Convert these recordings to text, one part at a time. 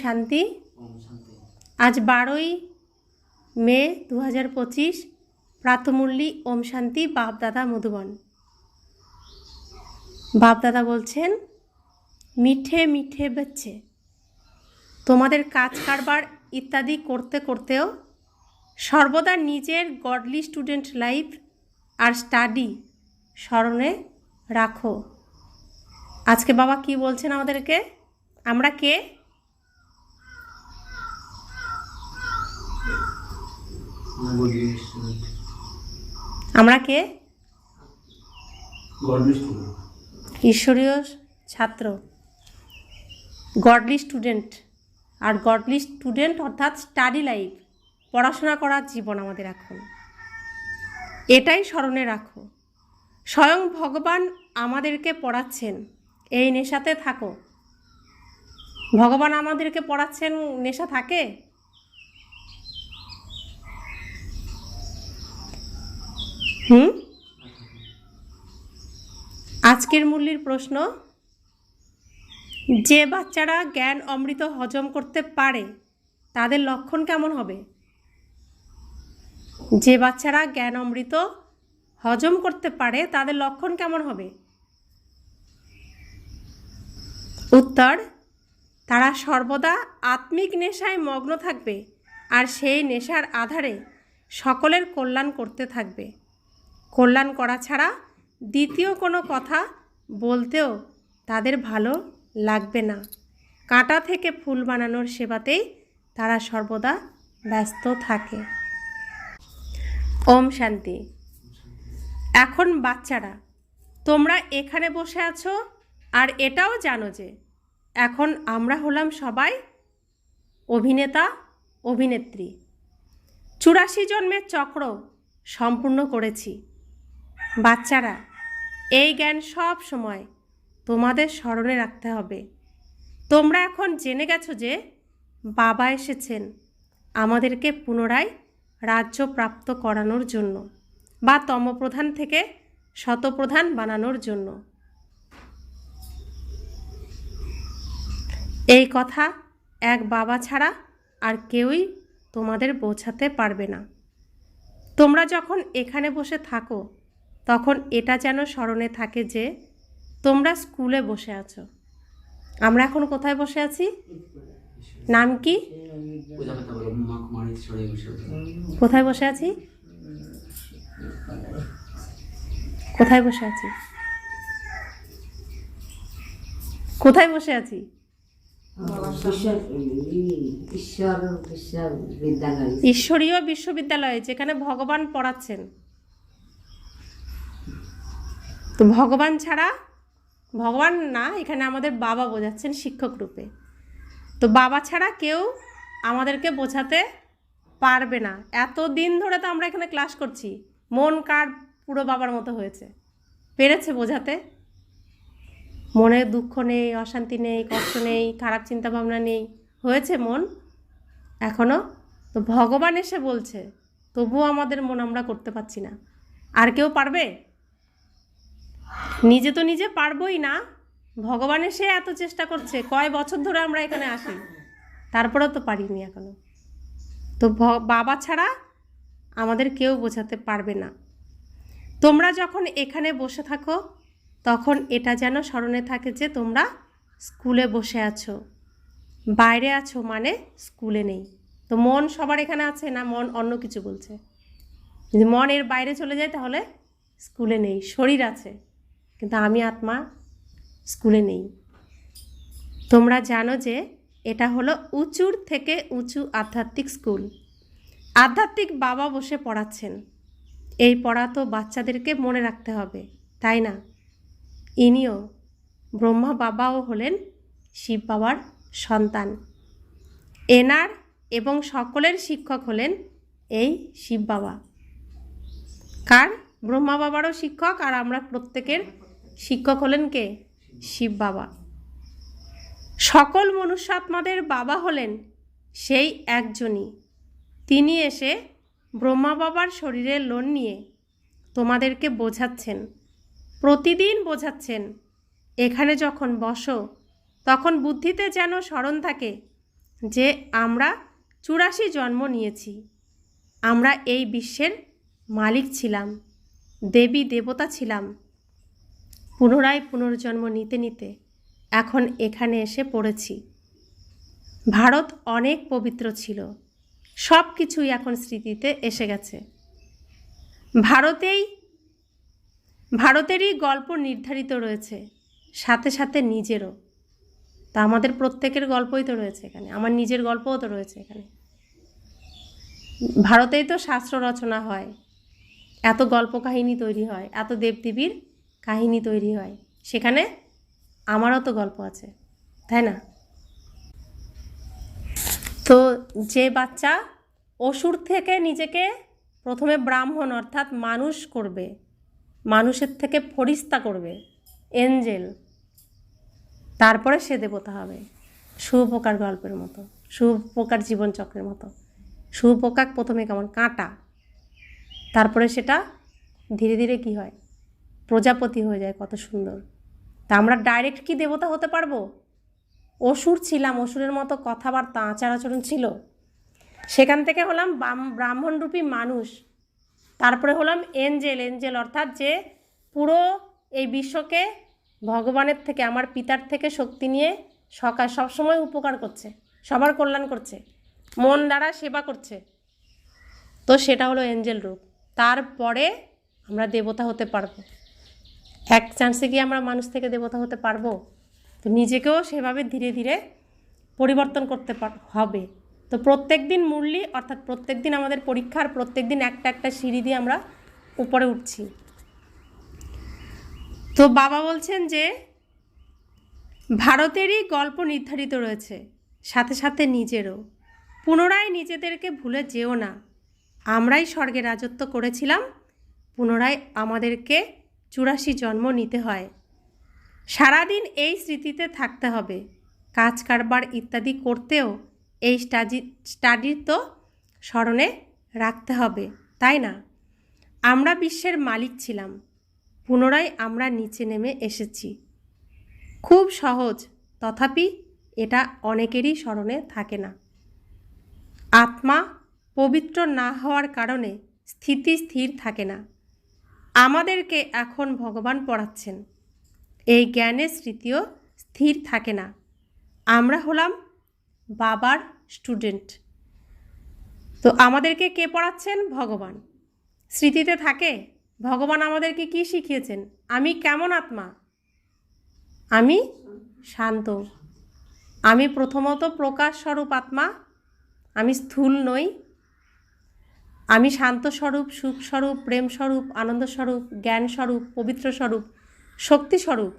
শান্তি। ওম শান্তি। আজ 12ই মে 2025, প্রাতমূল্যী ওম শান্তি বাপদাদা মধুবন। বাপদাদা বলছেন, মিঠে মিঠে বচ্চে, তোমাদের কাজ কারবার ইত্যাদি করতে করতেও সর্বদা নিজের গডলি স্টুডেন্ট লাইফ আর স্টাডি স্মরণে রাখো। আজকে বাবা কি বলছেন আমাদেরকে? আমরা কে? আমরা কে? ঈশ্বরীয় ছাত্র, গডলি স্টুডেন্ট। আর গডলি স্টুডেন্ট অর্থাৎ স্টাডি লাইফ, পড়াশোনা করার জীবন আমাদের এখন। এটাই স্মরণে রাখো। স্বয়ং ভগবান আমাদেরকে পড়াচ্ছেন, এই নেশাতে থাকো। ভগবান আমাদেরকে পড়াচ্ছেন, নেশা থাকে? আজকের মূল্যের প্রশ্ন, যে বাচ্চারা জ্ঞান অমৃত হজম করতে পারে তাদের লক্ষণ কেমন হবে? যে বাচ্চারা জ্ঞান অমৃত হজম করতে পারে তাদের লক্ষণ কেমন হবে? উত্তর, তারা সর্বদা আত্মিক নেশায় মগ্ন থাকবে আর সেই নেশার আধারে সকলের কল্যাণ করতে থাকবে। কল্যাণ করা ছাড়া দ্বিতীয় কোনো কথা বলতেও তাদের ভালো লাগবে না। কাঁটা থেকে ফুল বানানোর সেবাতেই তারা সর্বদা ব্যস্ত থাকে। ওম শান্তি। এখন বাচ্চারা, তোমরা এখানে বসে আছো আর এটাও জানো যে এখন আমরা হলাম সবাই অভিনেতা অভিনেত্রী। 84 জন্মের চক্র সম্পূর্ণ করেছি। বাচ্চারা, এই জ্ঞান সব সময় তোমাদের স্মরণে রাখতে হবে। তোমরা এখন জেনে গেছো যে বাবা এসেছেন আমাদেরকে পুনরায় রাজ্য প্রাপ্ত করানোর জন্য বা তমপ্রধান থেকে শতপ্রধান বানানোর জন্য। এই কথা এক বাবা ছাড়া আর কেউই তোমাদের বোঝাতে পারবে না। তোমরা যখন এখানে বসে থাকো তখন এটা যেন স্মরণে থাকে যে তোমরা স্কুলে বসে আছো। আমরা এখন কোথায় বসে আছি? নাম কি? কোথায় বসে আছি? কোথায় বসে আছি? কোথায় বসে আছি? ঈশ্বরীয় বিশ্ববিদ্যালয়ে, যেখানে ভগবান পড়াচ্ছেন। তো ভগবান ছাড়া, ভগবান না, এখানে আমাদের বাবা বোঝাচ্ছেন শিক্ষক রূপে। তো বাবা ছাড়া কেউ আমাদেরকে বোঝাতে পারবে না। এত দিন ধরে তো আমরা এখানে ক্লাস করছি, মন কার পুরো বাবার মতো হয়েছে? পেরেছে বোঝাতে? মনে দুঃখ নেই, অশান্তি নেই, কষ্ট নেই, খারাপ চিন্তা ভাবনা নেই, হয়েছে মন এখনো? তো ভগবান এসে বলছে, তবুও আমাদের মন আমরা করতে পারছি না। আর কেউ পারবে? নিজে তো নিজে পারবই না, ভগবান এসে এত চেষ্টা করছে। কয় বছর ধরে আমরা এখানে আসি, তারপরেও তো পারিনি এখনো। তো বাবা ছাড়া আমাদের কেউ বোঝাতে পারবে না। তোমরা যখন এখানে বসে থাকো তখন এটা যেন স্মরণে থাকে যে তোমরা স্কুলে বসে আছো। বাইরে আছো মানে স্কুলে নেই। তো মন সবার এখানে আছে না, মন অন্য কিছু বলছে? যদি মন এর বাইরে চলে যায় তাহলে স্কুলে নেই। শরীর আছে কিন্তু আমি আত্মা স্কুলে নেই। তোমরা জানো যে এটা হলো উঁচুর থেকে উঁচু আধ্যাত্মিক স্কুল। আধ্যাত্মিক বাবা বসে পড়াচ্ছেন। এই পড়া তো বাচ্চাদেরকে মনে রাখতে হবে, তাই না? ইনিও ব্রহ্মা বাবাও হলেন শিব বাবার সন্তান। এনার এবং সকলের শিক্ষক হলেন এই শিব বাবা। কার? ব্রহ্মা বাবারও শিক্ষক, আর আমরা প্রত্যেকের শিক্ষক হলেন কে? শিব বাবা। সকল মনুষ্যাত্মাদের বাবা হলেন সেই একজনই। তিনি এসে ব্রহ্মা বাবার শরীরের লোন নিয়ে তোমাদেরকে বোঝাচ্ছেন, প্রতিদিন বোঝাচ্ছেন। এখানে যখন বসো তখন বুদ্ধিতে যেন স্মরণ থাকে যে আমরা 84 জন্ম নিয়েছি, আমরা এই বিশ্বের মালিক ছিলাম, দেবী দেবতা ছিলাম, পুনরায় পুনর্জন্ম নিতে নিতে এখন এখানে এসে পড়েছি। ভারত অনেক পবিত্র ছিল, সব কিছুই এখন স্মৃতিতে এসে গেছে। ভারতেরই গল্প নির্ধারিত রয়েছে, সাথে সাথে নিজেরও। তা আমাদের প্রত্যেকের গল্পই তো রয়েছে এখানে, আমার নিজের গল্পও তো রয়েছে এখানে। ভারতেই তো শাস্ত্র রচনা হয়, এত গল্প কাহিনী তৈরি হয়, এত দেবদেবীর কাহিনী তৈরি হয়, সেখানে আমারও তো গল্প আছে, তাই না? তো যে বাচ্চা অসুর থেকে নিজেকে প্রথমে ব্রাহ্মণ অর্থাৎ মানুষ করবে, মানুষের থেকে ফরিস্তা করবে, এঞ্জেল, তারপরে সে দেবতা হবে। শুভপোকার গল্পের মতো, শুভপোকার জীবনচক্রের মতো। শুভপোকা প্রথমে কেমন কাঁটা, তারপরে সেটা ধীরে ধীরে কি হয়, প্রজাপতি হয়ে যায়, কত সুন্দর। তা আমরা ডাইরেক্ট কি দেবতা হতে পারবো? অসুর ছিলাম, অসুরের মতো কথাবার্তা আচার আচরণ ছিল, সেখান থেকে হলাম ব্রাহ্মণরূপী মানুষ, তারপরে হলাম এঞ্জেল অর্থাৎ যে পুরো এই বিশ্বকে ভগবানের থেকে, আমার পিতার থেকে শক্তি নিয়ে সবসময় উপকার করছে, সবার কল্যাণ করছে, মন দ্বারা সেবা করছে। তো সেটা হলো এঞ্জেল রূপ। তারপরে আমরা দেবতা হতে পারবো। এক চান্সে কি আমরা মানুষ থেকে দেবতা হতে পারবো? তো নিজেকেও সেভাবে ধীরে ধীরে পরিবর্তন করতে হবে। তো প্রত্যেক দিন মুরলি অর্থাৎ প্রত্যেক দিন আমাদের পরীক্ষার, প্রত্যেক দিন একটা একটা সিঁড়ি দিয়ে আমরা উপরে উঠছি। তো বাবা বলছেন যে ভারতেরই গল্প নির্ধারিত রয়েছে, সাথে সাথে নিজেরও। পুনরায় নিজেদেরকে ভুলে যেও না, আমরাই স্বর্গে রাজত্ব করেছিলাম, পুনরায় আমাদেরকে 84 জন্ম নিতে হয়। সারাদিন এই স্মৃতিতে থাকতে হবে, কাজ কারবার ইত্যাদি করতেও এই স্টাডি তো স্মরণে রাখতে হবে, তাই না? আমরা বিশ্বের মালিক ছিলাম, পুনরায় আমরা নিচে নেমে এসেছি। খুব সহজ, তথাপি এটা অনেকেরই স্মরণে থাকে না। আত্মা পবিত্র না হওয়ার কারণে স্থির থাকে না। আমাদেরকে এখন ভগবান পড়াচ্ছেন, এই জ্ঞানের স্মৃতিও স্থির থাকে না। আমরা হলাম বাবার স্টুডেন্ট। তো আমাদেরকে কে পড়াচ্ছেন? ভগবান। স্মৃতিতে থাকে ভগবান আমাদেরকে কি শিখিয়েছেন? আমি কেমন আত্মা? আমি শান্ত, আমি প্রথমত প্রকাশ স্বরূপ আত্মা, আমি স্থূল নই, আমি শান্ত স্বরূপ, সুখ স্বরূপ, প্রেম স্বরূপ, আনন্দ স্বরূপ, জ্ঞান স্বরূপ, পবিত্র স্বরূপ, শক্তি স্বরূপ।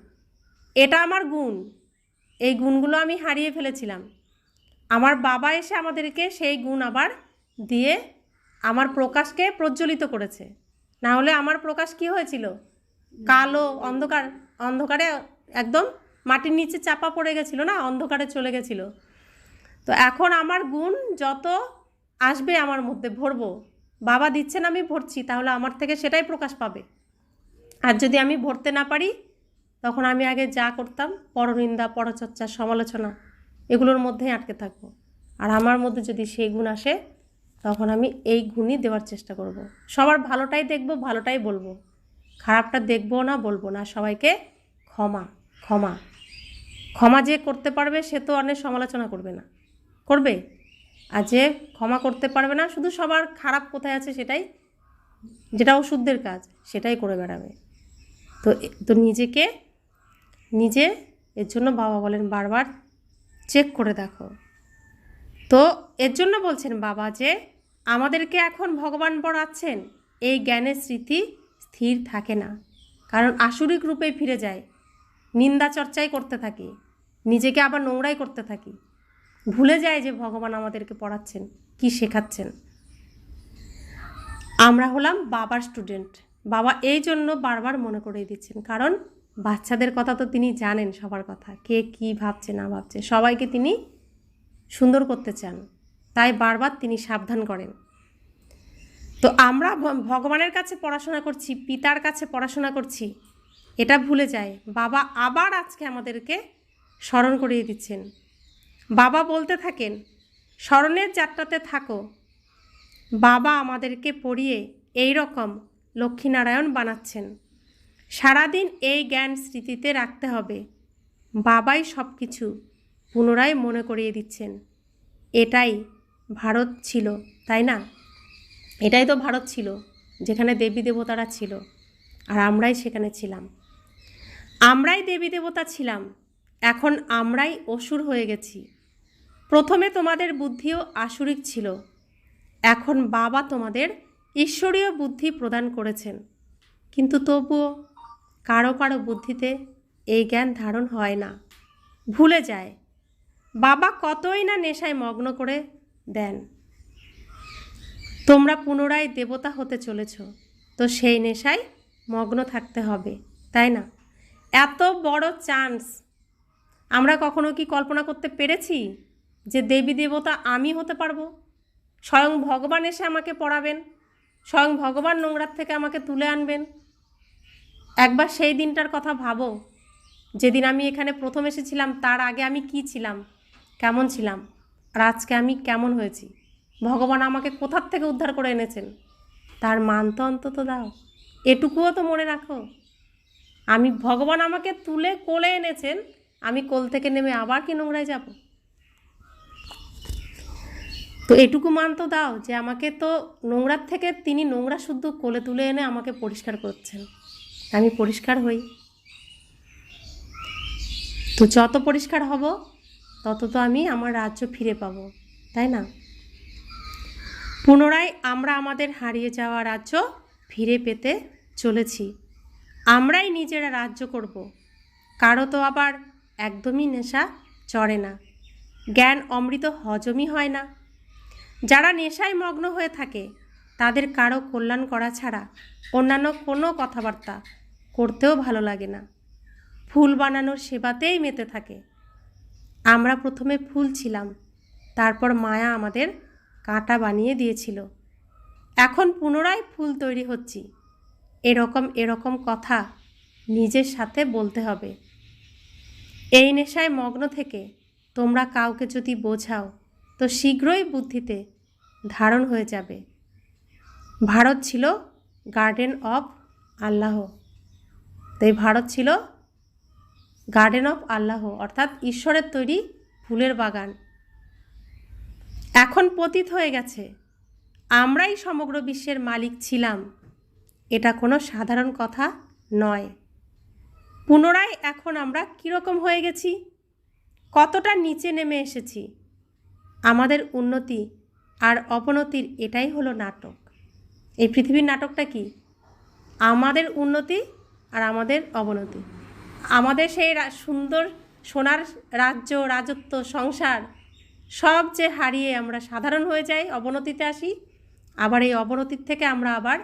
এটা আমার গুণ। এই গুণগুলো আমি হারিয়ে ফেলেছিলাম। আমার বাবা এসে আমাদেরকে সেই গুণ আবার দিয়ে আমার প্রকাশকে প্রজ্বলিত করেছে। না হলে আমার প্রকাশ কি হয়েছিল? কালো, অন্ধকারে একদম মাটির নিচে চাপা পড়ে গেছিল, না, অন্ধকারে চলে গেছিল। তো এখন আমার গুণ যত আসবে আমার মধ্যে ভরবো, বাবা দিচ্ছেন, আমি ভরছি, তাহলে আমার থেকে সেটাই প্রকাশ পাবে। আর যদি আমি ভরতে না পারি, তখন আমি আগে যা করতাম, পরনিন্দা, পরচর্চা, সমালোচনা, এগুলোর মধ্যেই আটকে থাকবো। আর আমার মধ্যে যদি সেই গুণ আসে, তখন আমি এই গুণই দেওয়ার চেষ্টা করব। সবার ভালোটাই দেখব, ভালোটাই বলবো, খারাপটা দেখবো না, বলবো না। সবাইকে ক্ষমা ক্ষমা ক্ষমা যে করতে পারবে সে তো অনেক সমালোচনা করবে না, করবে। আর যে ক্ষমা করতে পারবে না, শুধু সবার খারাপ কোথায় আছে সেটাই, যেটা ওষুধদের কাজ, সেটাই করে বেড়াবে। তো নিজে এর জন্য বাবা বলেন বারবার চেক করে দেখো। তো এর জন্য বলছেন বাবা যে আমাদেরকে এখন ভগবান পড়াচ্ছেন, এই জ্ঞানের স্মৃতি স্থির থাকে না, কারণ আসুরিক রূপেই ফিরে যায়, নিন্দা চর্চাই করতে থাকি, নিজেকে আবার নোংরাই করতে থাকি, ভুলে যায় যে ভগবান আমাদেরকে পড়াচ্ছেন, কি শেখাচ্ছেন। আমরা হলাম বাবার স্টুডেন্ট। বাবা এই জন্য বারবার মনে করিয়ে দিচ্ছেন, কারণ বাচ্চাদের কথা তো তিনি জানেন, সবার কথা, কে কি ভাবছে না ভাবছে, সবাইকে তিনি সুন্দর করতে চান, তাই বারবার তিনি সাবধান করেন। তো আমরা ভগবানের কাছে পড়াশোনা করছি, পিতার কাছে পড়াশোনা করছি, এটা ভুলে যায়। বাবা আবার আজকে আমাদেরকে স্মরণ করিয়ে দিচ্ছেন, বাবা বলতে থাকেন, স্মরণের যাত্রাতে থাকো। বাবা আমাদেরকে পড়িয়ে এই রকম লক্ষ্মীনারায়ণ বানাচ্ছেন। সারাদিন এই জ্ঞান স্মৃতিতে রাখতে হবে। বাবাই সব কিছু পুনরায় মনে করিয়ে দিচ্ছেন। এটাই ভারত ছিল, তাই না? এটাই তো ভারত ছিল, যেখানে দেবী দেবতারা ছিল, আর আমরাই সেখানে ছিলাম। আমরাই দেবী দেবতা ছিলাম, এখন আমরাই অসুর হয়ে গেছি। প্রথমে তোমাদের বুদ্ধিও আসুরিক ছিল, এখন বাবা তোমাদের ঈশ্বরীয় বুদ্ধি প্রদান করেছেন। কিন্তু তবুও কারো কারো বুদ্ধিতে এই জ্ঞান ধারণ হয় না, ভুলে যায়। বাবা কতই না নেশায় মগ্ন করে দেন। তোমরা পুনরায় দেবতা হতে চলেছ, তো সেই নেশায় মগ্ন থাকতে হবে, তাই না? এত বড় চান্স আমরা কখনো কি কল্পনা করতে পেরেছি যে দেবী দেবতা আমি হতে পারবো? স্বয়ং ভগবান এসে আমাকে পড়াবেন, স্বয়ং ভগবান নোংরার থেকে আমাকে তুলে আনবেন। একবার সেই দিনটার কথা ভাবো, যেদিন আমি এখানে প্রথম এসেছিলাম, তার আগে আমি কি ছিলাম, কেমন ছিলাম, আর আজকে আমি কেমন হয়েছি। ভগবান আমাকে কোথার থেকে উদ্ধার করে এনেছেন, তার মান তো অন্তত দাও, এটুকুও তো মনে রাখো। আমি ভগবান আমাকে তুলে কোলে এনেছেন, আমি কোল থেকে নেমে আবার কি নোংরায় যাব? তো এটুকু মান তো দাও যে আমাকে তো নোংরার থেকে তিনি নোংরা শুদ্ধ কোলে তুলে এনে আমাকে পরিষ্কার করছেন, আমি পরিষ্কার হই। তো যত পরিষ্কার হব তত তো আমি আমার রাজ্য ফিরে পাব, তাই না? পুনরায় আমরা আমাদের হারিয়ে যাওয়া রাজ্য ফিরে পেতে চলেছি। আমরাই নিজেরা রাজ্য করব। কারো তো আবার একদমই নেশা চড়ে না, জ্ঞান অমৃত হজমই হয় না। যারা নেশায় মগ্ন হয়ে থাকে তাদের কারো কল্যাণ করা ছাড়া অন্যান্য কোনো কথাবার্তা করতেও ভালো লাগে না। ফুল বানানোর সেবাতেই মেতে থাকে। আমরা প্রথমে ফুল ছিলাম, তারপর মায়া আমাদের কাঁটা বানিয়ে দিয়েছিল। এখন পুনরায় ফুল তৈরি হচ্ছি। এরকম কথা নিজের সাথে বলতে হবে। এই নেশায় মগ্ন থেকে তোমরা কাউকে যদি বোঝাও তো শীঘ্রই বুদ্ধিতে ধারণ হয়ে যাবে। ভারত ছিল গার্ডেন অফ আল্লাহ। তাই ভারত ছিল গার্ডেন অফ আল্লাহ, অর্থাৎ ঈশ্বরের তৈরি ফুলের বাগান। এখন পতিত হয়ে গেছে, আমরাই সমগ্র বিশ্বের মালিক ছিলাম। এটা কোনো সাধারণ কথা নয়। পুনরায় এখন আমরা কীরকম হয়ে গেছি, কতটা নিচে নেমে এসেছি। আমাদের উন্নতি আর অবনতির এটাই হলো নাটক। এই পৃথিবীর নাটকটা কি? আমাদের উন্নতি আর আমাদের অবনতি। আমাদের সেই সুন্দর সোনার রাজ্য, রাজত্ব, সংসার সব যে হারিয়ে আমরা সাধারণ হয়ে যাই, অবনতিতে আসি। আবার এই অবনতির থেকে আমরা আবার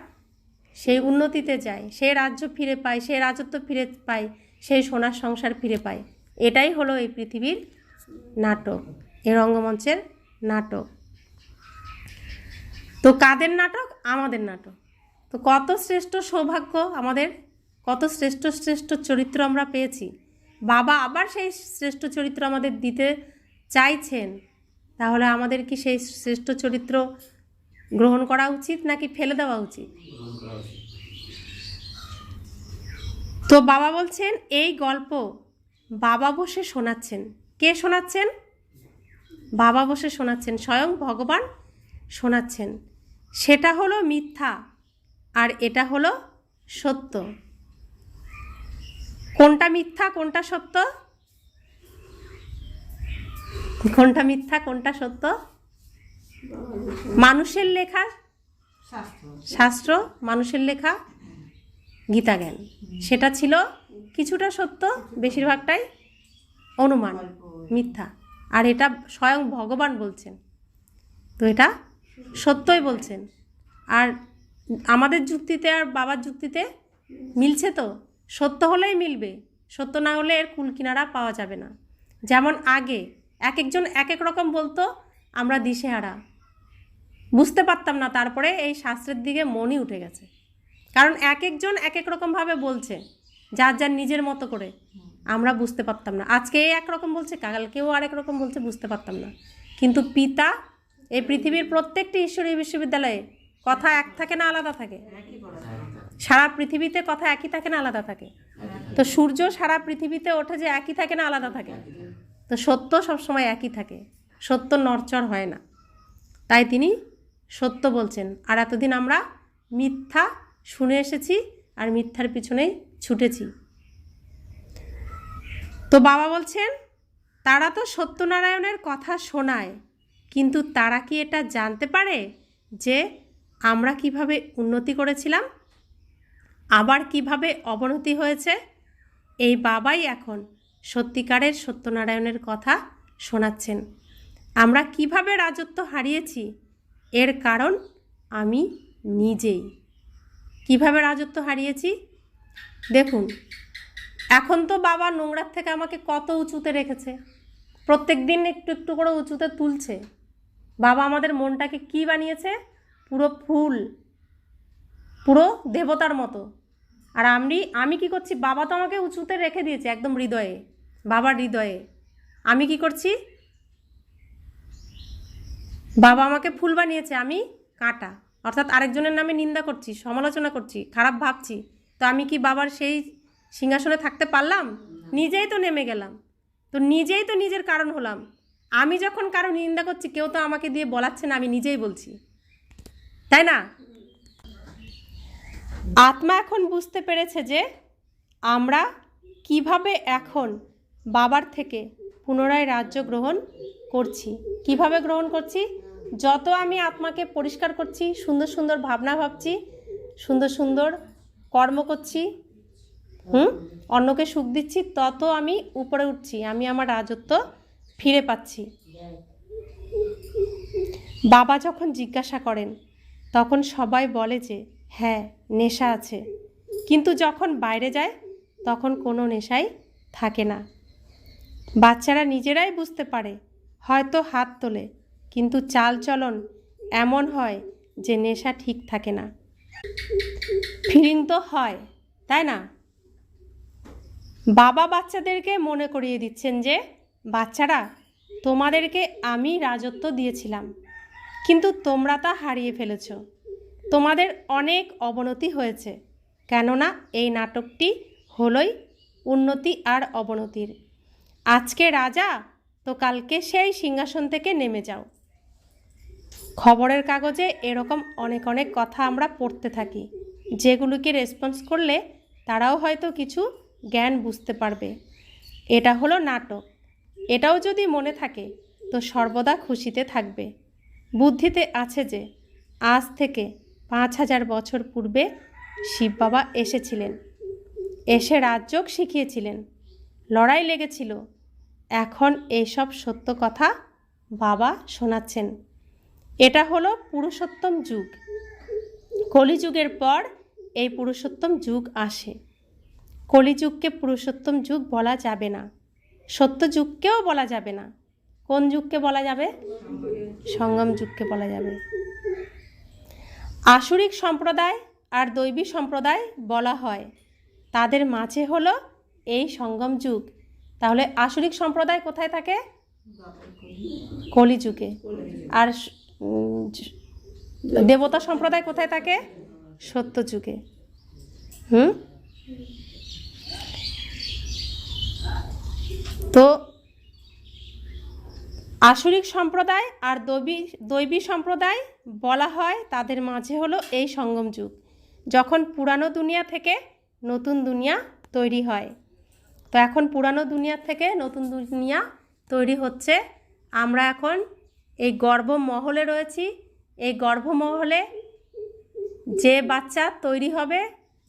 সেই উন্নতিতে যাই, সেই রাজ্য ফিরে পাই, সেই রাজত্ব ফিরে পাই, সেই সোনার সংসার ফিরে পাই। এটাই হলো এই পৃথিবীর নাটক, এই রঙ্গমঞ্চের নাটক। তো কাদের নাটক? আমাদের নাটক। তো কত শ্রেষ্ঠ সৌভাগ্য আমাদের, কত শ্রেষ্ঠ শ্রেষ্ঠ চরিত্র আমরা পেয়েছি। বাবা আবার সেই শ্রেষ্ঠ চরিত্র আমাদের দিতে চাইছেন। তাহলে আমাদের কি সেই শ্রেষ্ঠ চরিত্র গ্রহণ করা উচিত নাকি ফেলে দেওয়া উচিত? তো বাবা বলছেন এই গল্প বাবা বসে শোনাচ্ছেন। কে শোনাচ্ছেন? বাবা বসে শোনাচ্ছেন, স্বয়ং ভগবান শোনাচ্ছেন। সেটা হলো মিথ্যা আর এটা হলো সত্য। কোনটা মিথ্যা কোনটা সত্য? কোনটা মিথ্যা কোনটা সত্য? মানুষের লেখা শাস্ত্র, মানুষের লেখা গীতা জ্ঞান, সেটা ছিল কিছুটা সত্য, বেশিরভাগটাই অনুমান, মিথ্যা। আর এটা স্বয়ং ভগবান বলছেন, তো এটা সত্যই বলছেন। আর আমাদের যুক্তিতে আর বাবার যুক্তিতে মিলছে তো? সত্য হলেই মিলবে, সত্য না হলে এর কুল কিনারা পাওয়া যাবে না। যেমন আগে এক একজন এক এক রকম বলতো, আমরা দিশেহারা, বুঝতে পারতাম না। তারপরে এই শাস্ত্রের দিকে মনই উঠে গেছে, কারণ এক একজন এক এক রকমভাবে বলছে, যার যার নিজের মতো করে। আমরা বুঝতে পারতাম না। আজকে একরকম বলছে, কালকেও আরেক রকম বলছে, বুঝতে পারতাম না। কিন্তু পিতা এই পৃথিবীর প্রত্যেকটি ঈশ্বরীয় বিশ্ববিদ্যালয়ে কথা এক থাকে না আলাদা থাকে? সারা পৃথিবীতে কথা একই থাকে না আলাদা থাকে? তো সূর্য সারা পৃথিবীতে ওঠে যে একই থাকে না আলাদা থাকে? তো সত্য সবসময় একই থাকে, সত্য নড়চড় হয় না। তাই তিনি সত্য বলছেন। আর এতদিন আমরা মিথ্যা শুনে এসেছি আর মিথ্যার পিছনেই ছুটেছি। তো বাবা বলছেন, তারা তো সত্যনারায়ণের কথা শোনায়, কিন্তু তারা কি এটা জানতে পারে যে আমরা কিভাবে উন্নতি করেছিলাম, আবার কিভাবে অবনতি হয়েছে? এই বাবাই এখন সত্যিকারের সত্যনারায়ণের কথা শোনাচ্ছেন। আমরা কিভাবে রাজত্ব হারিয়েছি এর কারণ আমি নিজেই। কিভাবে রাজত্ব হারিয়েছি দেখুন। এখন তো বাবা নোংরার থেকে আমাকে কত উঁচুতে রেখেছে, প্রত্যেক দিন একটু একটু করে উঁচুতে তুলছে। বাবা আমাদের মনটাকে কি বানিয়েছে? পুরো ফুল, পুরো দেবতার মতো। আর আমি কি করছি? বাবা তো আমাকে উঁচুতে রেখে দিয়েছে একদম হৃদয়ে, বাবার হৃদয়ে। আমি কি করছি? বাবা আমাকে ফুল বানিয়েছে, আমি কাঁটা, অর্থাৎ আরেকজনের নামে নিন্দা করছি, সমালোচনা করছি, খারাপ ভাবছি। তো আমি কি বাবার সেই সিংহাসনে থাকতে পারলাম? নিজেই তো নেমে গেলাম, তো নিজেই তো নিজের কারণ হলাম। আমি যখন কারো নিন্দা করছি, কেউ তো আমাকে দিয়ে বলাচ্ছে না, আমি নিজেই বলছি, তাই না? আত্মা এখন বুঝতে পেরেছে যে আমরা কিভাবে এখন বাবার থেকে পুনরায় রাজ্য গ্রহণ করছি। কিভাবে গ্রহণ করছি? যত আমি আত্মাকে পরিষ্কার করছি, সুন্দর সুন্দর ভাবনা ভাবছি, সুন্দর সুন্দর কর্ম করছি, অন্যকে সুখ দিচ্ছি, তত আমি উপরে উঠছি, আমি আমার রাজত্ব ফিরে পাচ্ছি। বাবা যখন জিজ্ঞাসা করেন তখন সবাই বলে যে হ্যাঁ, নেশা আছে। কিন্তু যখন বাইরে যায় তখন কোনো নেশাই থাকে না। বাচ্চারা নিজেরাই বুঝতে পারে, হয়তো হাত তোলে, কিন্তু চালচলন এমন হয় যে নেশা ঠিক থাকে না। ফিলিং তো হয়, তাই না? বাবা বাচ্চাদেরকে মনে করিয়ে দিচ্ছেন যে বাচ্চারা, তোমাদেরকে আমি রাজত্ব দিয়েছিলাম, কিন্তু তোমরা তা হারিয়ে ফেলেছ। তোমাদের অনেক অবনতি হয়েছে, কেননা এই নাটকটি হলোই উন্নতি আর অবনতির। আজকে রাজা, তো কালকে সেই সিংহাসন থেকে নেমে যাও। খবরের কাগজে এরকম অনেক অনেক কথা আমরা পড়তে থাকি, যেগুলোকে রেসপন্স করলে তারাও হয়তো কিছু জ্ঞান বুঝতে পারবে। এটা হলো নাটক। এটাও যদি মনে থাকে তো সর্বদা খুশিতে থাকবে। বুদ্ধিতে আছে যে আজ থেকে 5000 বছর পূর্বে শিব বাবা এসেছিলেন, এসে রাজযোগ শিখিয়েছিলেন, লড়াই লেগেছিল। এখন এইসব সত্য কথা বাবা শোনাচ্ছেন। এটা হলো পুরুষোত্তম যুগ। কলিযুগের পর এই পুরুষোত্তম যুগ আসে। কলিযুগকে পুরুষোত্তম যুগ বলা যাবে না, সত্য যুগকেও বলা যাবে না। কোন যুগকে বলা যাবে? সঙ্গম যুগকে বলা যাবে। আসুরিক সম্প্রদায় আর দৈবী সম্প্রদায় বলা হয়, তাদের মাঝে হলো এই সঙ্গম যুগ। তাহলে আসুরিক সম্প্রদায় কোথায় থাকে? কলিযুগে। আর দেবতা সম্প্রদায় কোথায় থাকে? সত্য যুগে। তো আসুরিক সম্প্রদায় আর দৈবী সম্প্রদায় বলা হয়, তাদের মাঝে হলো এই সঙ্গম যুগ, যখন পুরানো দুনিয়া থেকে নতুন দুনিয়া তৈরি হয়। তো এখন পুরানো দুনিয়া থেকে নতুন দুনিয়া তৈরি হচ্ছে। আমরা এখন এই গর্ভমহলে রয়েছি। এই গর্ভমহলে যে বাচ্চা তৈরি হবে,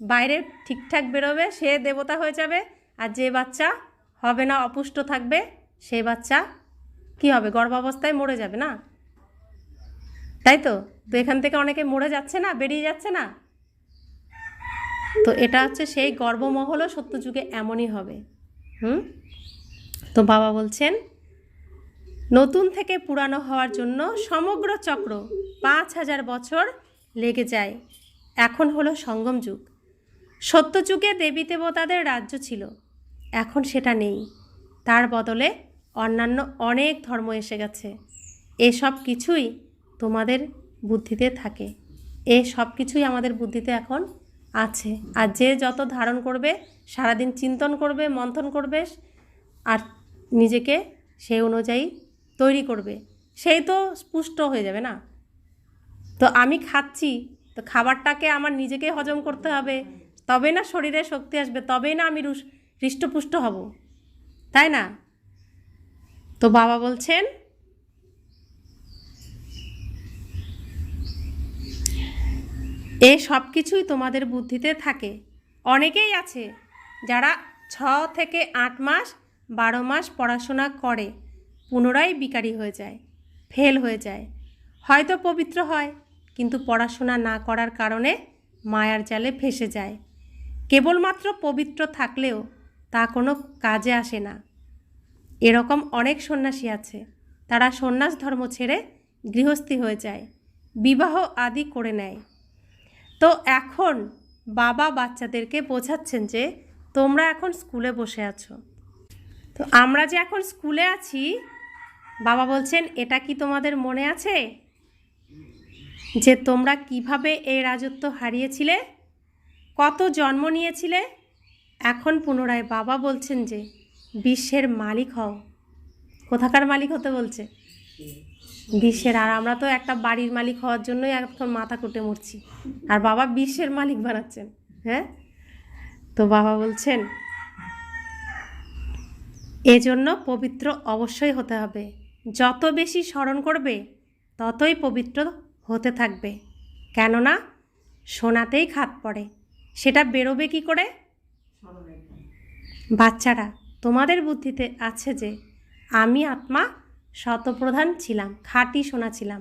বাইরে ঠিকঠাক বেরোবে, সে দেবতা হয়ে যাবে। আর যে বাচ্চা হবে না, অপুষ্ট থাকবে, সেই বাচ্চা কি হবে? গর্ভাবস্থায় মরে যাবে না? তাই তো? তো এখান থেকে অনেকে মরে যাচ্ছে না, বেরিয়ে যাচ্ছে না? তো এটা হচ্ছে সেই গর্ভমহলও সত্য যুগে এমনই হবে। তো বাবা বলছেন, নতুন থেকে পুরানো হওয়ার জন্য সমগ্র চক্র 5000 বছর লেগে যায়। এখন হলো সঙ্গম যুগ। সত্য যুগে দেবী দেবতাদের রাজ্য ছিল, এখন সেটা নেই, তার বদলে অন্যান্য অনেক ধর্ম এসে গেছে। এসব কিছুই তোমাদের বুদ্ধিতে থাকে, সব কিছুই আমাদের বুদ্ধিতে এখন আছে। আর যে যত ধারণ করবে, সারাদিন চিন্তন করবে, মন্থন করবে, আর নিজেকে সেই অনুযায়ী তৈরি করবে, সেই তো পুষ্ট হয়ে যাবে না। তো আমি খাচ্ছি, তো খাবারটাকে আমার নিজেকে হজম করতে হবে, তবেই না শরীরে শক্তি আসবে, তবেই না আমি হৃষ্টপুষ্ট হব, তাই না? তো বাবা বলছেন সব কিছুই তোমাদের বুদ্ধিতে থাকে। অনেকেই আছে যারা 6 থেকে 8 মাস 12 মাস পড়াশোনা করে পুনরায় বিকারী হয়ে যায়, ফেল হয়ে যায়, হয়তো পবিত্র হয়, কিন্তু পড়াশোনা না করার কারণে মায়ার জালে ফেসে যায়। কেবলমাত্র পবিত্র থাকলেও তা কোনো কাজে আসে না। এরকম অনেক সন্ন্যাসী আছে, তারা সন্ন্যাস ধর্ম ছেড়ে গৃহস্থী হয়ে যায়, বিবাহ আদি করে নেয়। তো এখন বাবা বাচ্চাদেরকে বোঝাচ্ছেন যে তোমরা এখন স্কুলে বসে আছো, তো আমরা যে এখন স্কুলে আছি, বাবা বলছেন এটা কি তোমাদের মনে আছে যে তোমরা কিভাবে এই রাজত্ব হারিয়েছিলে, কত জন্ম নিয়েছিলে? এখন পুনরায় বাবা বলছেন যে বিশ্বের মালিক হও। কোথাকার মালিক হতে বলছে? বিশ্বের। আর আমরা তো একটা বাড়ির মালিক হওয়ার জন্যই এখন মাথা কুটে মরছি, আর বাবা বিশ্বের মালিক বানাচ্ছেন। হ্যাঁ, তো বাবা বলছেন এজন্য পবিত্র অবশ্যই হতে হবে। যত বেশি স্মরণ করবে ততই পবিত্র হতে থাকবে, কেননা সোনাতেই খাদ পড়ে, সেটা বেরোবে কি করে? বাচ্চারা, তোমাদের বুদ্ধিতে আছে যে আমি আত্মা শতপ্রধান ছিলাম, খাঁটি সোনা ছিলাম,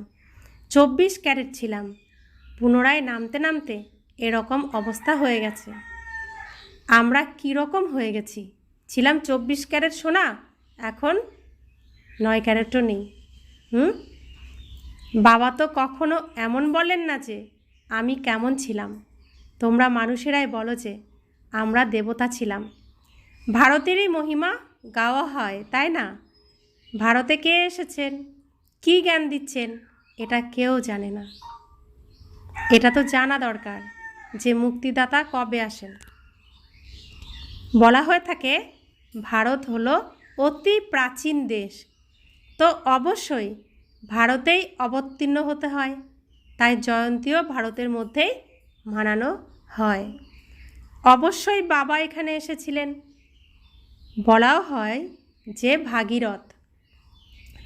24 ক্যারেট ছিলাম, পুনরায় নামতে নামতে এরকম অবস্থা হয়ে গেছে। আমরা কীরকম হয়ে গেছি? ছিলাম 24 ক্যারেট সোনা, এখন 9 ক্যারেটও নেই। বাবা তো কখনো এমন বলেন না যে আমি কেমন ছিলাম। তোমরা মানুষেরাই বলো যে আমরা দেবতা ছিলাম। ভারতেরই মহিমা গাওয়া হয়, তাই না? ভারতে কে এসেছেন, কি জ্ঞান দিচ্ছেন, এটা কেউ জানে না। এটা তো জানা দরকার যে মুক্তিদাতা কবে আসেন। বলা হয়ে থাকে ভারত হলো অতি প্রাচীন দেশ, তো অবশ্যই ভারতেই অবতীর্ণ হতে হয়, তাই জয়ন্তীও ভারতের মধ্যেই মানানো হয়। অবশ্যই বাবা এখানে এসেছিলেন, বলাও হয় যে ভাগীরথ,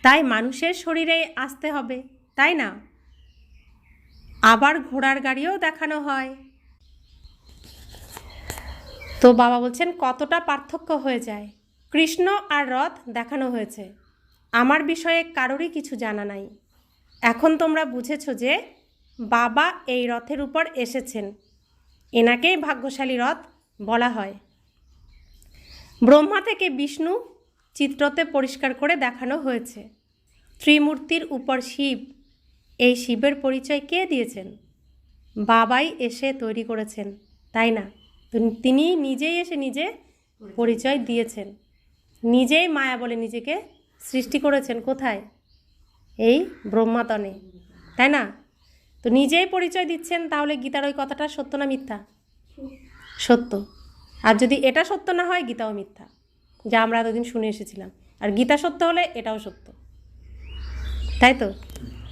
তাই মানুষের শরীরে আসতে হবে, তাই না? আবার ঘোড়ার গাড়িও দেখানো হয়। তো বাবা বলছেন কতটা পার্থক্য হয়ে যায়। কৃষ্ণ আর রথ দেখানো হয়েছে, আমার বিষয়ে কারোরই কিছু জানা নাই। এখন তোমরা বুঝেছো যে বাবা এই রথের উপর এসেছেন, এনাকেই ভাগ্যশালী রথ বলা হয়। ব্রহ্মা থেকে বিষ্ণু চিত্রতে পরিষ্কার করে দেখানো হয়েছে। ত্রিমূর্তির উপর শিব, এই শিবের পরিচয় কে দিয়েছেন? বাবাই এসে তৈরি করেছেন, তাই না? তিনি নিজেই এসে নিজে পরিচয় দিয়েছেন, নিজেই মায়া বলে নিজেকে সৃষ্টি করেছেন। কোথায়? এই ব্রহ্মাতনে, তাই না? তো নিজেই পরিচয় দিচ্ছেন, তাহলে গীতার ওই কথাটা সত্য না মিথ্যা? সত্য। আর যদি এটা সত্য না হয়, গীতাও মিথ্যা, যা আমরা এতদিন শুনে এসেছিলাম। আর গীতা সত্য হলে এটাও সত্য, তাই তো?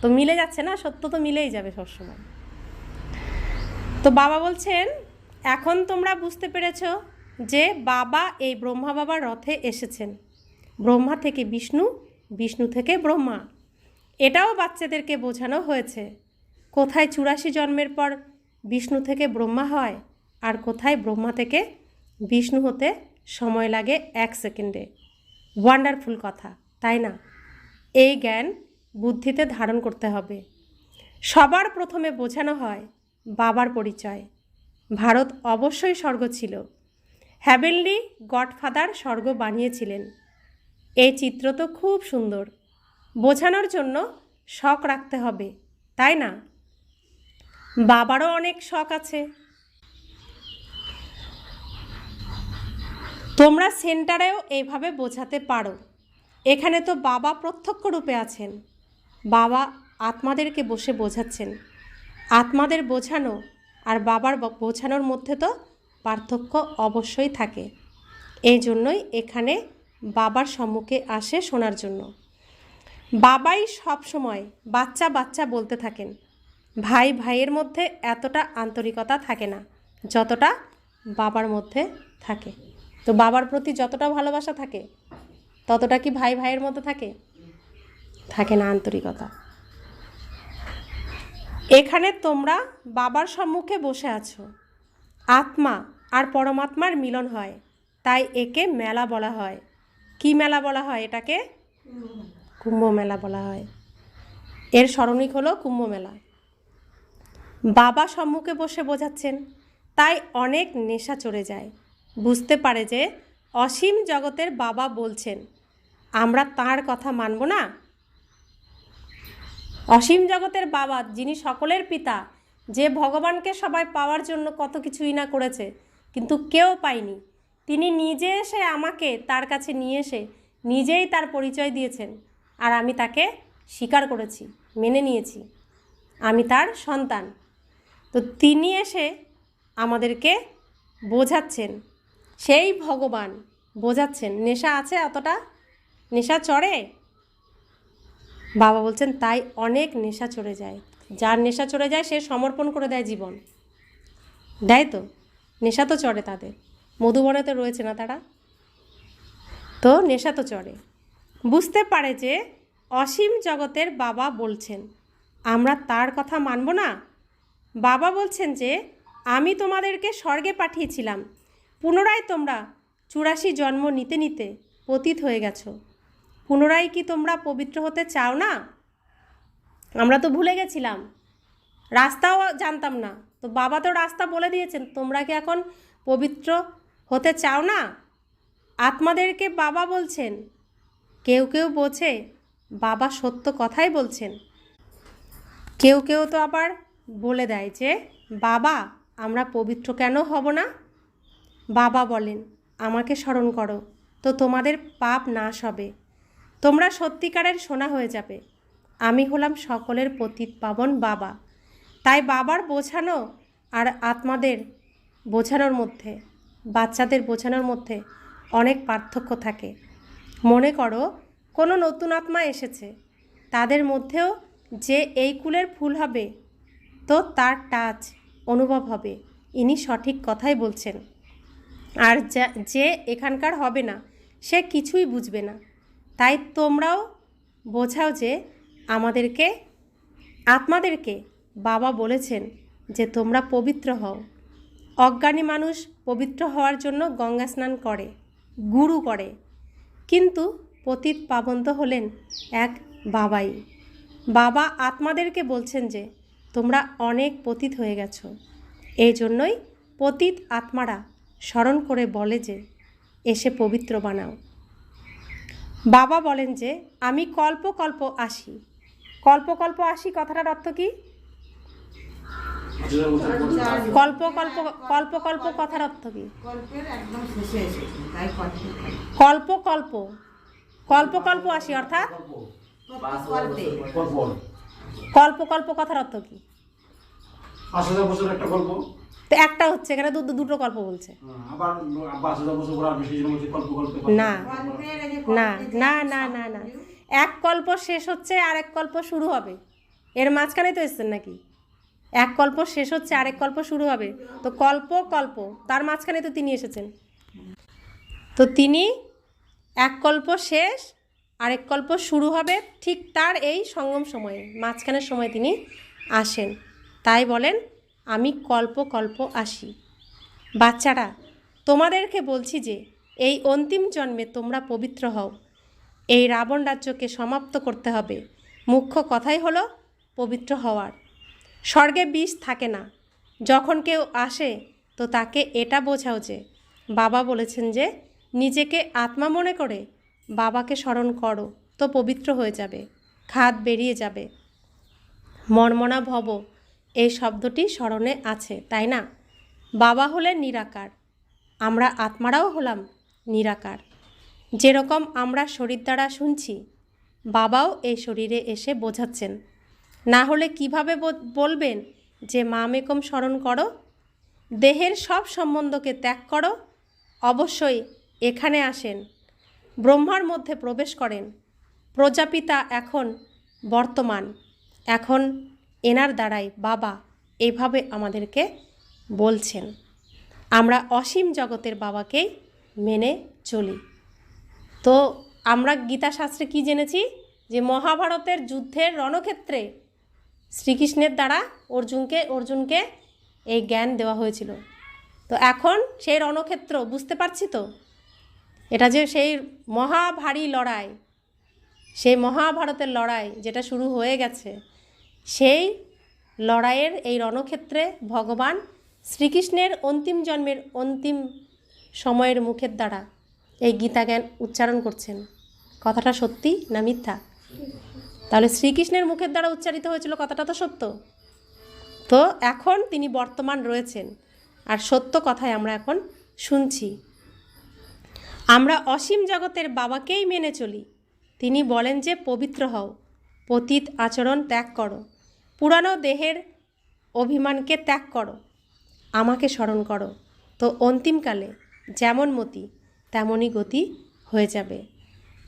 তো মিলে যাচ্ছে না, সত্য তো মিলেই যাবে সবসময়। তো বাবা বলছেন এখন তোমরা বুঝতে পেরেছ যে বাবা এই ব্রহ্মা বাবার রথে এসেছেন। ব্রহ্মা থেকে বিষ্ণু, বিষ্ণু থেকে ব্রহ্মা, এটাও বাচ্চাদেরকে বোঝানো হয়েছে। কোথায় 84 জন্মের পর বিষ্ণু থেকে ব্রহ্মা হয়, আর কোথায় ব্রহ্মা থেকে বিষ্ণু হতে সময় লাগে 1 সেকেন্ডে। ওয়ান্ডারফুল কথা, তাই না? এই জ্ঞান বুদ্ধিতে ধারণ করতে হবে। সবার প্রথমে বোঝানো হয় বাবার পরিচয়। ভারত অবশ্যই স্বর্গ ছিল, হ্যাভেনলি গডফাদার স্বর্গ বানিয়েছিলেন। এই চিত্র তো খুব সুন্দর, বোঝানোর জন্য শখ রাখতে হবে, তাই না? বাবারও অনেক শখ আছে। তোমরা সেন্টারেও এইভাবে বোঝাতে পারো। এখানে তো বাবা প্রত্যক্ষ রূপে আছেন, বাবা আত্মাদেরকে বসে বোঝাচ্ছেন। আত্মাদের বোঝানো আর বাবার বোঝানোর মধ্যে তো পার্থক্য অবশ্যই থাকে। এই জন্যই এখানে বাবার সম্মুখে আসে শোনার জন্য। বাবাই সব সময় বাচ্চা বাচ্চা বলতে থাকেন। ভাই ভাইয়ের মধ্যে এতটা আন্তরিকতা থাকে না যতটা বাবার মধ্যে থাকে। তো বাবার প্রতি যতটা ভালোবাসা থাকে ততটা কি ভাই ভাইয়ের মধ্যে থাকে? থাকে না আন্তরিকতা। এখানে তোমরা বাবার সম্মুখে বসে আছো, আত্মা আর পরমাত্মার মিলন হয়, তাই একে মেলা বলা হয়। কি মেলা বলা হয়? এটাকে কুম্ভ মেলা বলা হয়। এর স্মরণিক হলো কুম্ভ মেলা। বাবা সম্মুখে বসে বোঝাচ্ছেন, তাই অনেক নেশা চড়ে যায়। বুঝতে পারে যে অসীম জগতের বাবা বলছেন, আমরা তার কথা মানব না। অসীম জগতের বাবা, যিনি সকলের পিতা, যে ভগবানকে সবাই পাওয়ার জন্য কত কিছুই না করেছে কিন্তু কেউ পায়নি, তিনি নিজে এসে আমাকে তার কাছে নিয়ে এসে নিজেই তার পরিচয় দিয়েছেন, আর আমি তাকে স্বীকার করেছি, মেনে নিয়েছি, আমি তার সন্তান। তো তিনি এসে আমাদেরকে বোঝাচ্ছেন, সেই ভগবান বোঝাচ্ছেন। নেশা আছে অতটা? নেশা চড়ে? বাবা বলছেন তাই অনেক নেশা চড়ে যায়। যার নেশা চড়ে যায় সে সমর্পণ করে দেয় জীবন, দেয় তো? নেশা তো চড়ে তাদের, মধুবনে তো রয়েছে না তারা, তো নেশা তো চড়ে। বুঝতে পারে যে অসীম জগতের বাবা বলছেন, আমরা তার কথা মানব না। বাবা বলছেন যে আমি তোমাদেরকে স্বর্গে পাঠিয়েছিলাম, পুনরায় তোমরা 84 জন্ম নিতে নিতে পতিত হয়ে গেছো। পুনরায় কি তোমরা পবিত্র হতে চাও না? আমরা তো ভুলে গেছিলাম, রাস্তাও জানতাম না, তো বাবা তো রাস্তা বলে দিয়েছেন। তোমরা কি এখন পবিত্র হতে চাও না? আত্মাদেরকে বাবা বলছেন। কেউ কেউ বোঝে বাবা সত্য কথাই বলছেন, কেউ কেউ তো আবার বলে দেয় যে বাবা আমরা পবিত্র কেন হব না? বাবা বলেন, আমাকে স্মরণ করো তো তোমাদের পাপ নাশ হবে, তোমরা সত্যিকারের সোনা হয়ে যাবে। আমি হলাম সকলের পতিত পাবন বাবা। তাই বাবার বোঝানো আর আত্মাদের বোঝানোর মধ্যে, বাচ্চাদের বোঝানোর মধ্যে অনেক পার্থক্য থাকে। মনে করো কোনো নতুন আত্মা এসেছে, তাদের মধ্যেও যে এই কুলের ফুল হবে, তো তার টাচ অনুভব হবে ইনি সঠিক কথাই বলছেন। আর যে এখানকার হবে না সে কিছুই বুঝবে না। তাই তোমরাও বোঝাও যে আমাদেরকে, আত্মাদেরকে বাবা বলেছেন যে তোমরা পবিত্র হও। অজ্ঞানী মানুষ পবিত্র হওয়ার জন্য গঙ্গা স্নান করে, গুরু করে, কিন্তু পতিত পাবন তো হলেন এক বাবাই। বাবা আত্মাদেরকে বলছেন যে তোমরা অনেক পতিত হয়ে গেছো। এই জন্যই পতিত আত্মারা স্মরণ করে বলে যে এসে পবিত্র বানাও। বাবা বলেন যে আমি কল্প কল্প আসি। কল্প কল্প আসি কথাটার অর্থ কি? কল্প কল্প কল্প কল্প কথার অর্থ কি? কল্প কল্প কল্প কল্প আসি অর্থাৎ কল্প কল্প কথার অর্থ কি? তো একটা হচ্ছে, এখানে দুটো গল্প বলছে। না না না না না না, এক কল্প শেষ হচ্ছে আর এক কল্প শুরু হবে, এর মাঝখানে তো এসছেন নাকি? এক কল্প শেষ হচ্ছে আরেক কল্প শুরু হবে, তো কল্প কল্প তার মাঝখানে তো তিনি এসেছেন। তো তিনি এক কল্প শেষ আরেক কল্প শুরু হবে, ঠিক তার এই সঙ্গম সময়ে, মাঝখানের সময় তিনি আসেন। তাই বলেন আমি কল্প কল্প আসি। বাচ্চারা, তোমাদেরকে বলছি যে এই অন্তিম জন্মে তোমরা পবিত্র হও। এই রাবণ রাজ্যকে সমাপ্ত করতে হবে। মুখ্য কথাই হলো পবিত্র হওয়ার। স্বর্গে বিষ থাকে না। যখন কেউ আসে তো তাকে এটা বোঝাও যে বাবা বলেছেন যে নিজেকে আত্মা মনে করে বাবাকে স্মরণ করো তো পবিত্র হয়ে যাবে, খাদ বেরিয়ে যাবে। মর্মনা ভব এই শব্দটি স্মরণে আছে, তাই না? বাবা হলেন নিরাকার, আমরা আত্মারাও হলাম নিরাকার। যেরকম আমরা শরীর দ্বারা শুনছি, বাবাও এই শরীরে এসে বোঝাচ্ছেন। না হলে কিভাবে বলবেন যে মামেকম স্মরণ করো, দেহের সব সম্বন্ধকে ত্যাগ করো, অবশ্যই এখানে আসেন, ব্রহ্মার মধ্যে প্রবেশ করেন। প্রজাপিতা এখন বর্তমান, এখন এনার দ্বারাই বাবা এইভাবে আমাদেরকে বলছেন। আমরা অসীম জগতের বাবাকেই মেনে চলি। তো আমরা গীতা শাস্ত্রে কি জেনেছি, যে মহাভারতের যুদ্ধের রণক্ষেত্রে শ্রীকৃষ্ণের দ্বারা অর্জুনকে এই জ্ঞান দেওয়া হয়েছিল। তো এখন সেই রণক্ষেত্র বুঝতে পারছি তো, এটা যে সেই মহাভারী লড়াই, সেই মহাভারতের লড়াই যেটা শুরু হয়ে গেছে, সেই লড়াইয়ের এই রণক্ষেত্রে ভগবান শ্রীকৃষ্ণের অন্তিম জন্মের অন্তিম সময়ের মুখের দ্বারা এই গীতা জ্ঞান উচ্চারণ করছেন। কথাটা সত্যি না মিথ্যা? তাহলে শ্রীকৃষ্ণের মুখের দ্বারা উচ্চারিত হয়েছিল, কথাটা তো সত্য। তো এখন তিনি বর্তমান রয়েছেন, আর সত্য কথাই আমরা এখন শুনছি। আমরা অসীম জগতের বাবাকেই মেনে চলি। তিনি বলেন যে পবিত্র হও, পতিত আচরণ ত্যাগ করো, পুরানো দেহের অভিমানকে ত্যাগ করো, আমাকে স্মরণ করো। তো অন্তিমকালে যেমন মতি তেমনই গতি হয়ে যাবে,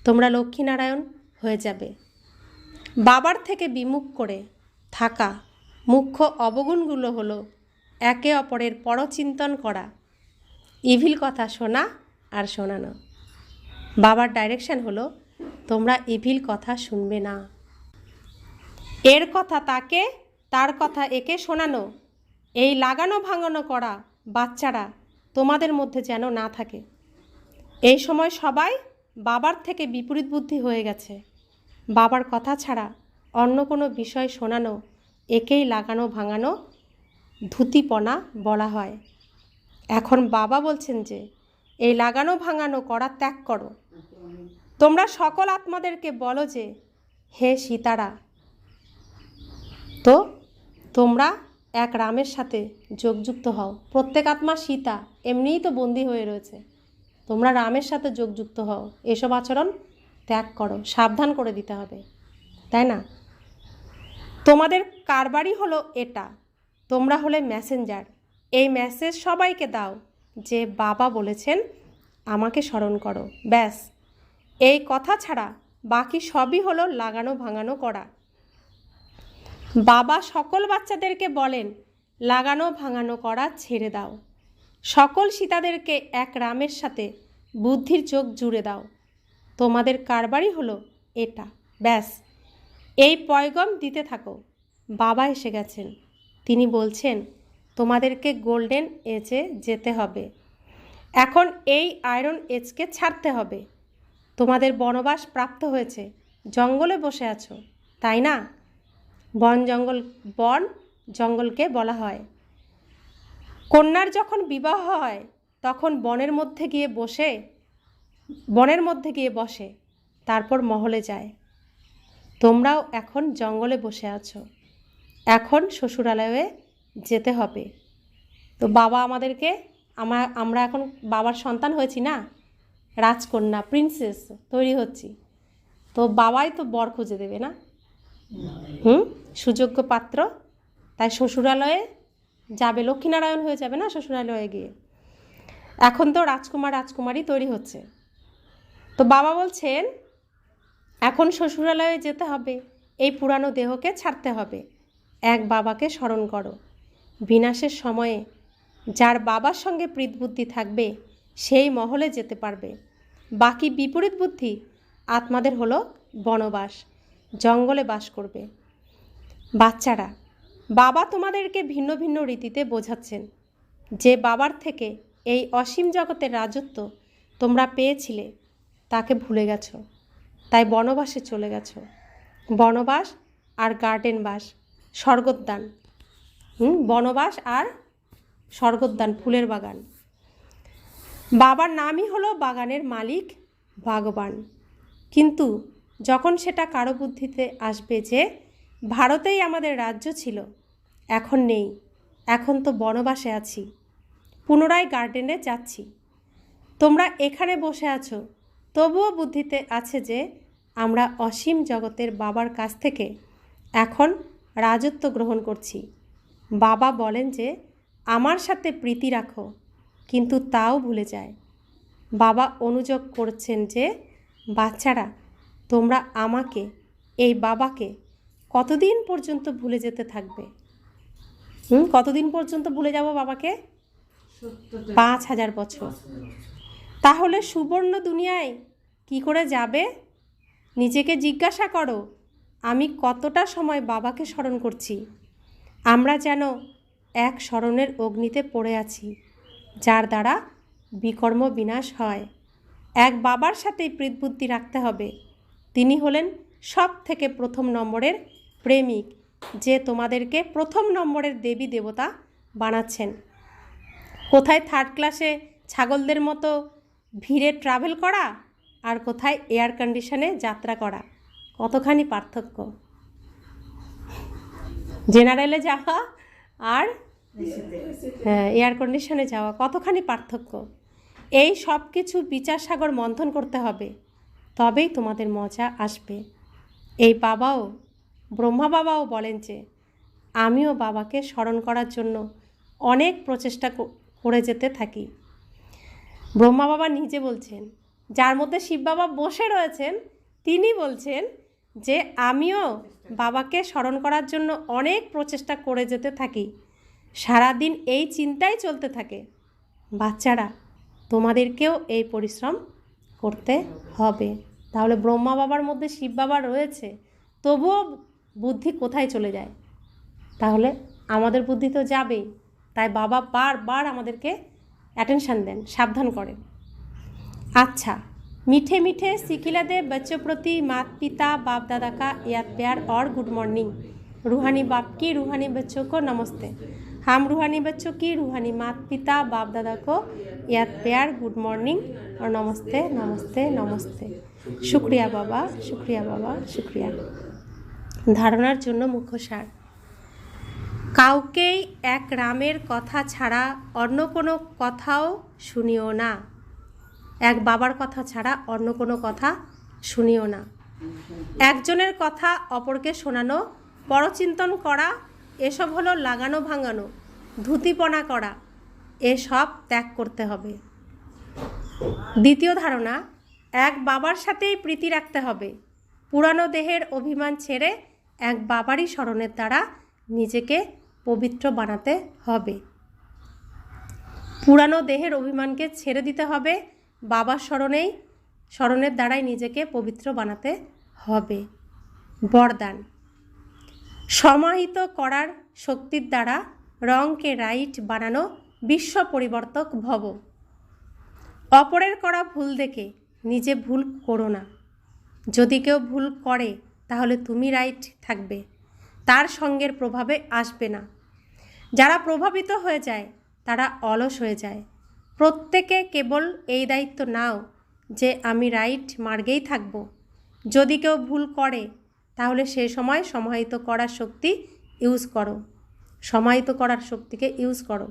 তোমরা লক্ষ্মীনারায়ণ হয়ে যাবে। বাবার থেকে বিমুখ করে থাকা মুখ্য অবগুণগুলো হলো একে অপরের পরচিন্তন করা, ইভিল কথা শোনা আর শোনানো। বাবার ডাইরেকশন হলো তোমরা ইভিল কথা শুনবে না, এর কথা তাকে, তার কথা একে শোনানো, এই লাগানো ভাঙানো করা বাচ্চারা তোমাদের মধ্যে যেন না থাকে। এই সময় সবাই বাবার থেকে বিপরীত বুদ্ধি হয়ে গেছে। বাবার কথা ছাড়া অন্য কোনো বিষয় শোনানো একেই লাগানো ভাঙানো ধুতিপনা বলা হয়। এখন বাবা বলছেন যে এই লাগানো ভাঙানো করা ত্যাগ করো। তোমরা সকল আত্মাদেরকে বলো যে হে সীতারা, তো তোমরা এক রামের সাথে যোগযুক্ত হও। প্রত্যেক আত্মা সীতা, এমনিই তো বন্দী হয়ে রয়েছে, তোমরা রামের সাথে যোগযুক্ত হও, এসব আচরণ ত্যাগ করো, সাবধান করে দিতে হবে, তাই না? তোমাদের কারবারই হলো এটা, তোমরা হলে মেসেঞ্জার। এই মেসেজ সবাইকে দাও যে বাবা বলেছেন আমাকে স্মরণ করো, ব্যাস। এই কথা ছাড়া বাকি সবই হলো লাগানো ভাঙানো করা। বাবা সকল বাচ্চাদেরকে বলেন লাগানো ভাঙানো করা ছেড়ে দাও, সকল সীতাদেরকে এক রামের সাথে বুদ্ধির চোখ জুড়ে দাও। তোমাদের কারবারই হলো এটা, ব্যাস। এই পয়গম দিতে থাকো। বাবা এসে গেছেন, তিনি বলছেন তোমাদেরকে গোল্ডেন এজে যেতে হবে। এখন এই আয়রন এজকে ছাড়তে হবে। তোমাদের বনবাস প্রাপ্ত হয়েছে, জঙ্গলে বসে আছো, তাই না? বন জঙ্গলকে বলা হয়। কন্যার যখন বিবাহ হয় তখন বনের মধ্যে গিয়ে বসে, তারপর মহলে যায়। তোমরাও এখন জঙ্গলে বসে আছো, এখন শ্বশুরালয়ে যেতে হবে। তো বাবা আমাদেরকে, আমরা এখন বাবার সন্তান হয়েছি না, রাজকন্যা প্রিন্সেস তৈরি হচ্ছি, তো বাবাই তো বর খুঁজে দেবে না, সুযোগ্য পাত্র। তাই শ্বশুরালয়ে যাবে, লক্ষ্মীনারায়ণ হয়ে যাবে না শ্বশুরালয়ে গিয়ে। এখন তো রাজকুমারী তৈরি হচ্ছে। তো বাবা বলছেন এখন শ্বশুরালয়ে যেতে হবে, এই পুরানো দেহকে ছাড়তে হবে। এক বাবাকে স্মরণ করো। বিনাশের সময়ে যার বাবার সঙ্গে প্রীত বুদ্ধি থাকবে সেই মহলে যেতে পারবে। বাকি বিপরীত বুদ্ধি আত্মাদের হলো বনবাস, জঙ্গলে বাস করবে। বাচ্চারা, বাবা তোমাদেরকে ভিন্ন ভিন্ন রীতিতে বোঝাচ্ছেন যে বাবার থেকে এই অসীম জগতের রাজত্ব তোমরা পেয়েছিলে তাকে ভুলে গেছো, তাই বনবাসে চলে গেছো। বনবাস আর গার্ডেন বাস, স্বর্গোদ্যান, বনবাস আর স্বর্গোদ্যান, ফুলের বাগান। বাবার নামই হলো বাগানের মালিক ভগবান। কিন্তু যখন সেটা কারো বুদ্ধিতে আসবে যে ভারতেই আমাদের রাজ্য ছিল, এখন নেই, এখন তো বনবাসে আছি, পুনরায় গার্ডেনে যাচ্ছি, তোমরা এখানে বসে আছো, তবুও বুদ্ধিতে আছে যে আমরা অসীম জগতের বাবার কাছ থেকে এখন রাজত্ব গ্রহণ করছি। বাবা বলেন যে আমার সাথে প্রীতি রাখো, কিন্তু তাও ভুলে যায়। বাবা অনুযোগ করছেন যে বাচ্চারা, তোমরা আমাকে, এই বাবাকে কতদিন পর্যন্ত ভুলে যেতে থাকবে? কতদিন পর্যন্ত ভুলে যাব বাবাকে? 5000 বছর। তাহলে সুবর্ণ দুনিয়ায় কি করে যাবে? নিজেকে জিজ্ঞাসা করো, আমি কতটা সময় বাবাকে স্মরণ করছি? আমরা যেন এক স্মরণের অগ্নিতে পড়ে আছি, যার দ্বারা বিকর্ম বিনাশ হয়। এক বাবার সাথেই প্রীতবুদ্ধি রাখতে হবে। তিনি হলেন সব থেকে প্রথম নম্বরের প্রেমিক, যে তোমাদেরকে প্রথম নম্বরের দেবী দেবতা বানাচ্ছেন। কোথায় থার্ড ক্লাসে ছাগলদের মতো ভিড়ে ট্রাভেল করা, আর কোথায় এয়ার কন্ডিশনে যাত্রা করা, কতখানি পার্থক্য। জেনারেলে যাওয়া আর এয়ার কন্ডিশনে যাওয়া, কতখানি পার্থক্য। এই সব কিছু বিচার সাগর মন্থন করতে হবে, তবেই তোমাদের মজা আসবে। এই বাবাও, ব্রহ্মা বাবাও বলেন যে আমিও বাবাকে স্মরণ করার জন্য অনেক প্রচেষ্টা করে যেতে থাকি। ব্রহ্মা বাবা নিজে বলছেন, যার মধ্যে শিব বাবা বসে রয়েছেন, তিনি বলছেন যে আমিও বাবাকে স্মরণ করার জন্য অনেক প্রচেষ্টা করে যেতে থাকি। সারাদিন এই চিন্তাই চলতে থাকে। বাচ্চারা, তোমাদেরকেও এই পরিশ্রম করতে হবে। তাহলে ব্রহ্মা বাবার মধ্যে শিব বাবা রয়েছে, তবুও বুদ্ধি কোথায় চলে যায়? তাহলে আমাদের বুদ্ধি তো যাবেই। তাই বাবা বারবার আমাদেরকে অ্যাটেনশান দেন, সাবধান করেন। अच्छा, मीठे मीठे सिखिलादे बच्चों प्रति माता पिता बाप दादा का याद प्यार और गुड मॉर्निंग। रूहानी बाप की रूहानी बच्चों को नमस्ते। हम रूहानी बच्चों की रूहानी माता पिता बाप दादा को याद प्यार, गुड मॉर्निंग और नमस्ते नमस्ते नमस्ते। शुक्रिया बाबा, शुक्रिया बाबा, शुक्रिया। धारणार जन्य मुख्य सार, काउकेई एक रामेर कथा छाड़ा अन्य कोनो कथाओ शुनिओ ना। এক বাবার কথা ছাড়া অন্য কোনো কথা শুনিও না। একজনের কথা অপরকে শোনানো, পরচিন্তন করা, এসব হলো লাগানো ভাঙানো, ধুতিপনা করা, এসব ত্যাগ করতে হবে। দ্বিতীয় ধারণা, এক বাবার সাথেই প্রীতি রাখতে হবে। পুরানো দেহের অভিমান ছেড়ে এক বাবারই স্মরণের দ্বারা নিজেকে পবিত্র বানাতে হবে। পুরানো দেহের অভিমানকে ছেড়ে দিতে হবে, বাবার স্মরণের দ্বারাই নিজেকে পবিত্র বানাতে হবে। বরদান, সমাহিত করার শক্তির দ্বারা রংকে রাইট বানানো বিশ্ব পরিবর্তক ভব। অপরের করা ভুল দেখে নিজে ভুল করো না। যদি কেউ ভুল করে তাহলে তুমি রাইট থাকবে, তার সঙ্গের প্রভাবে আসবে না। যারা প্রভাবিত হয়ে যায় তারা অলস হয়ে যায়। প্রত্যেকে কেবল এই দায়িত্ব নাও যে আমি রাইট মার্গেই থাকব। যদি কেউ ভুল করে তাহলে সে সময় সমাহিত করার শক্তি ইউজ করো, সমাহিত করার শক্তিকে ইউজ করো।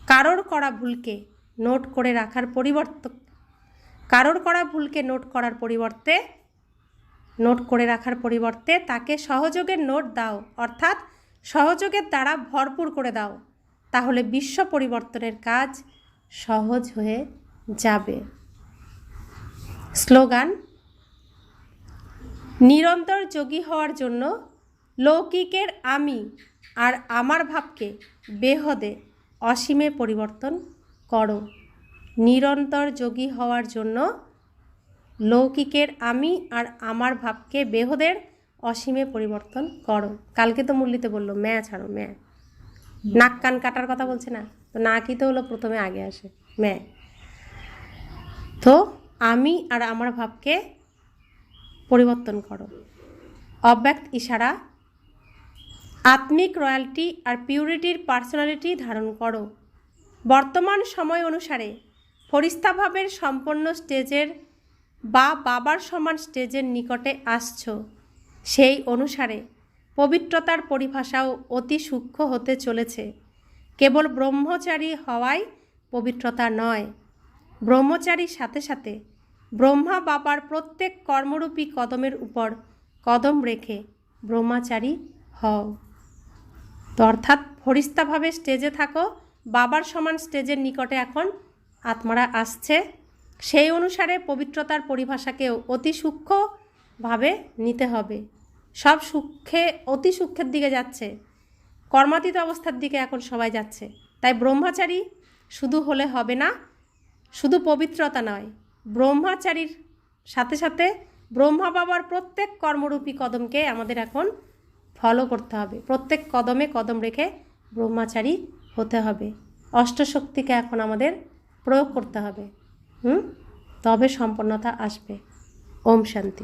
কারোর করা ভুলকে নোট করে রাখার পরিবর্তে, কারোর করা ভুলকে নোট করে রাখার পরিবর্তে তাকে সহযোগের নোট দাও, অর্থাৎ সহযোগের দ্বারা ভরপুর করে দাও। তাহলে বিশ্ব পরিবর্তনের কাজ সহজ হয়ে যাবে। স্লোগান, নিরন্তর যোগী হওয়ার জন্য লৌকিকের আমি আর আমার ভাবকে বেহদে অসীমে পরিবর্তন করো। নিরন্তর যোগী হওয়ার জন্য লৌকিকের আমি আর আমার ভাবকে বেহদের অসীমে পরিবর্তন করো। কালকে তো মুরলিতে বললো ম্যা ছাড়ো, ম্যা, নাক কান কাটার কথা বলছে না, তো নাকই তো হলো প্রথমে আগে আসে, ম্যা। তো আমি আর আমার ভাবকে পরিবর্তন করো। অব্যক্ত ইশারা, আত্মিক রয়্যালটি আর পিউরিটির পার্সোনালিটি ধারণ করো। বর্তমান সময় অনুসারে ফরিস্তাভাবের সম্পন্ন স্টেজের বা বাবার সমান স্টেজের নিকটে আসছো। সেই অনুসারে পবিত্রতার পরিভাষাও অতি সূক্ষ্ম হতে চলেছে। কেবল ব্রহ্মচারী হওয়াই পবিত্রতা নয়, ব্রহ্মচারীর সাথে সাথে ব্রহ্মা বাবার প্রত্যেক কর্মরূপী কদমের উপর কদম রেখে ব্রহ্মচারী হও। তো অর্থাৎ ফরিস্তাভাবে স্টেজে থাকো, বাবার সমান স্টেজের নিকটে এখন আত্মারা আসছে। সেই অনুসারে পবিত্রতার পরিভাষাকেও অতি সূক্ষ্মভাবে নিতে হবে। সব সূক্ষ্মে অতি সূক্ষ্মের দিকে যাচ্ছে, কর্মাতীত অবস্থার দিকে এখন সবাই যাচ্ছে। তাই ব্রহ্মচারী শুধু হলে হবে না, শুধু পবিত্রতা নয়, ব্রহ্মচারীর সাথে সাথে ব্রহ্মা বাবার প্রত্যেক কর্মরূপী কদমকে আমাদের এখন ফলো করতে হবে। প্রত্যেক কদমে কদম রেখে ব্রহ্মচারী হতে হবে। অষ্টশক্তিকে এখন আমাদের প্রয়োগ করতে হবে, তবে সম্পন্নতা আসবে। ওম শান্তি।